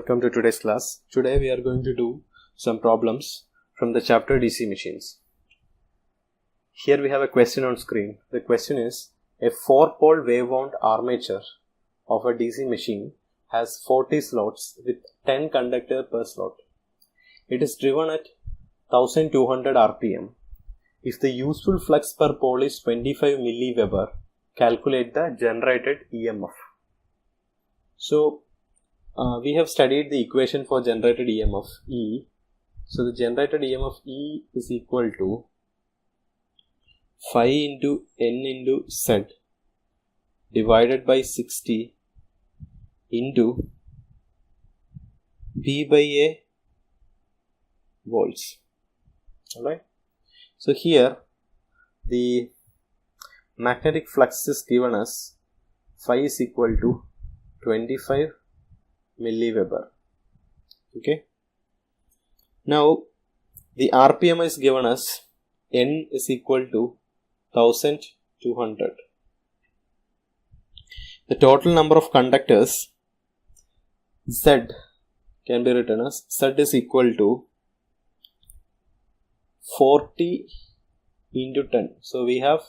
welcome to today's class. Today we are going to do some problems from the chapter DC machines. Here we have a question on screen. The question is, a 4-pole wave-wound armature of a DC machine has 40 slots with 10 conductors per slot. It is driven at 1200 rpm. If the useful flux per pole is 25 milliweber, calculate the generated EMF. So, we have studied the equation for generated EMF E. So the generated EMF E is equal to phi into N into Z divided by 60 into V by A volts. Alright. So here the magnetic flux is given as phi is equal to 25 milliweber. Okay. Now the RPM is given as N is equal to 1200. The total number of conductors Z can be written as Z is equal to 40 into 10. So we have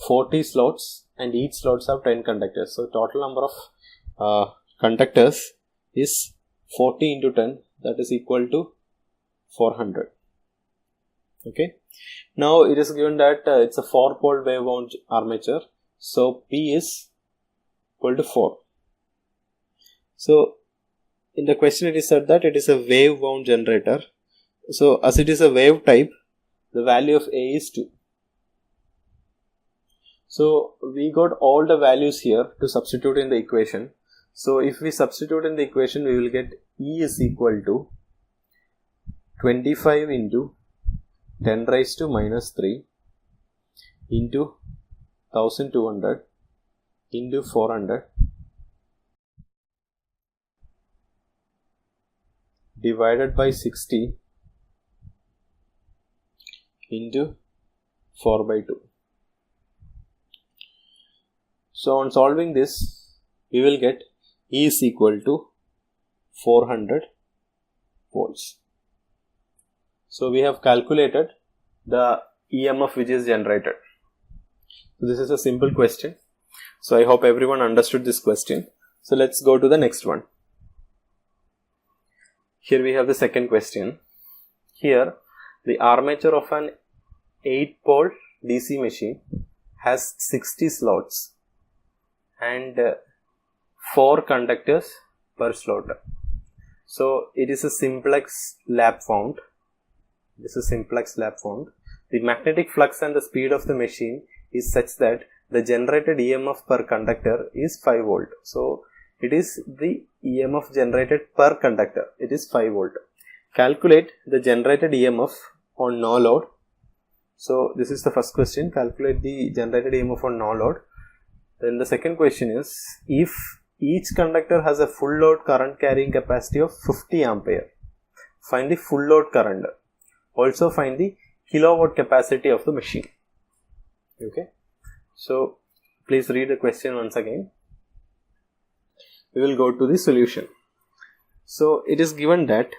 40 slots and each slots have 10 conductors. So total number of conductors is 40 into 10, that is equal to 400. Okay. Now it is given that it's a 4-pole wave-wound armature. So P is equal to 4. So in the question it is said that it is a wave-wound generator. So as it is a wave type, the value of A is 2. So we got all the values here to substitute in the equation. So if we substitute in the equation, we will get E is equal to 25 into 10 raised to minus 3 into 1200 into 400 divided by 60 into 4 by 2. So on solving this, we will get E is equal to 400 volts. So we have calculated the EMF which is generated. So this is a simple question. So I hope everyone understood this question. So let's go to the next one. Here we have the second question. Here the armature of an 8-pole DC machine has 60 slots and 4 conductors per slot. So it is a simplex lap wound. This is simplex lap wound. The magnetic flux and the speed of the machine is such that the generated EMF per conductor is 5 volt. So it is the EMF generated per conductor. It is 5 volt. Calculate the generated EMF on no load. So this is the first question. Calculate the generated EMF on no load. Then the second question is, if each conductor has a full load current carrying capacity of 50 ampere, find the full load current. Also find the kilowatt capacity of the machine. Okay. So please read the question once again. We will go to the solution. So it is given that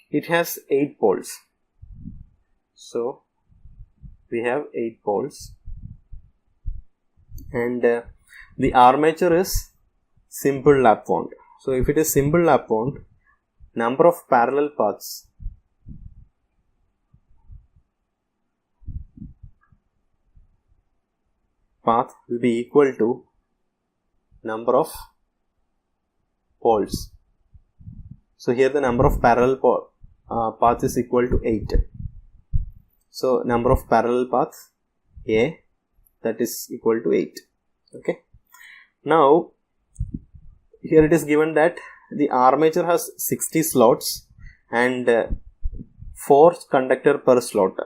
it has 8 poles. So we have 8 poles. And the armature is simple lap wound. So if it is simple lap wound, number of parallel paths will be equal to number of poles. So here the number of parallel paths is equal to 8. So number of parallel paths A, that is equal to 8. Okay. Now here it is given that the armature has 60 slots and 4 conductor per slot.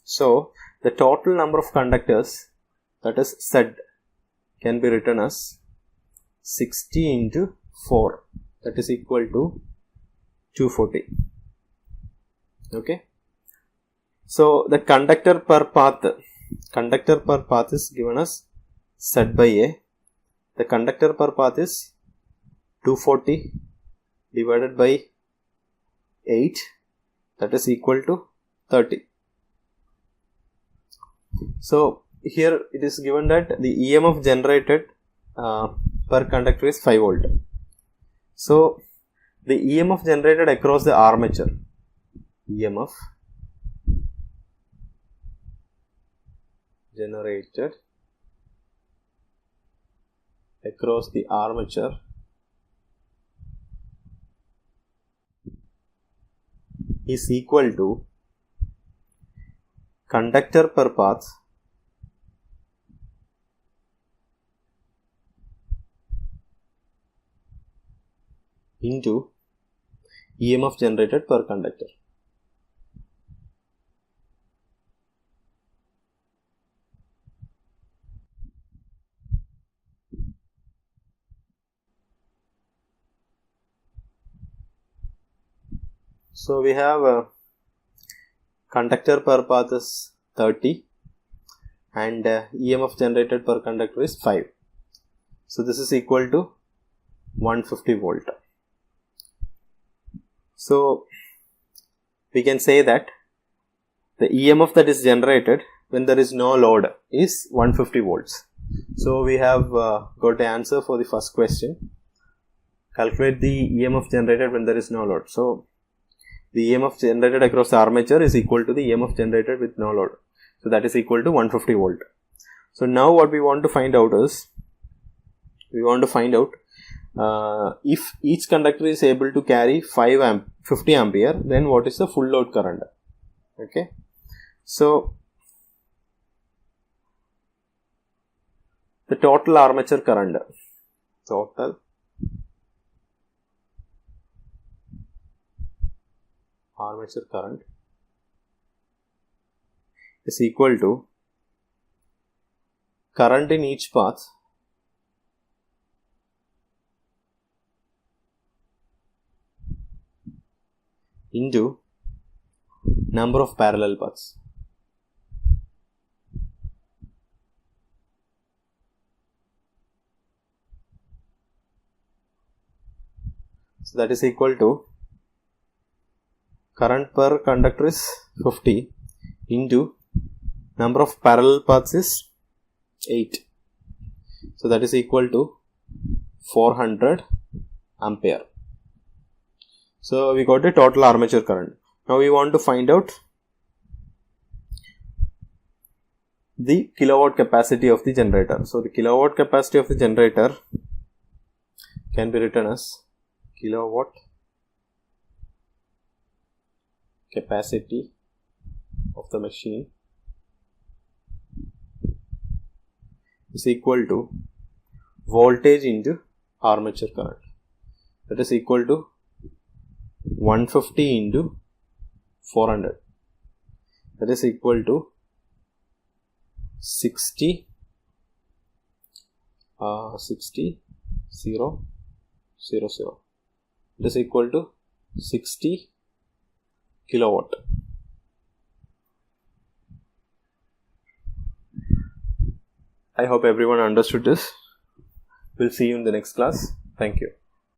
So the total number of conductors, that is Z, can be written as 60 into 4, that is equal to 240. Okay. So the conductor per path is given as Z by A. The conductor per path is 240 divided by 8, that is equal to 30. So here it is given that the EMF generated per conductor is 5 volt. So the EMF generated across the armature, EMF generated across the armature is equal to conductor per path into EMF generated per conductor. So we have conductor per path is 30 and EMF generated per conductor is 5. So this is equal to 150 volt. So we can say that the EMF that is generated when there is no load is 150 volts. So we have got the answer for the first question. Calculate the EMF generated when there is no load. So the EMF generated across the armature is equal to the EMF generated with no load. So that is equal to 150 volt. So now what we want to find out is, we want to find out if each conductor is able to carry 50 ampere, then what is the full load current? Okay. So the total armature current, is equal to current in each path into number of parallel paths. So that is equal to current per conductor is 50 into number of parallel paths is 8. So that is equal to 400 ampere. So we got the total armature current. Now we want to find out the kilowatt capacity of the generator. So the kilowatt capacity of the generator can be written as kilowatt capacity of the machine is equal to voltage into armature current. That is equal to 150 into 400. That is equal to 60 0 0 0. It is equal to 60 kilowatt. I hope everyone understood this. We'll see you in the next class. Thank you.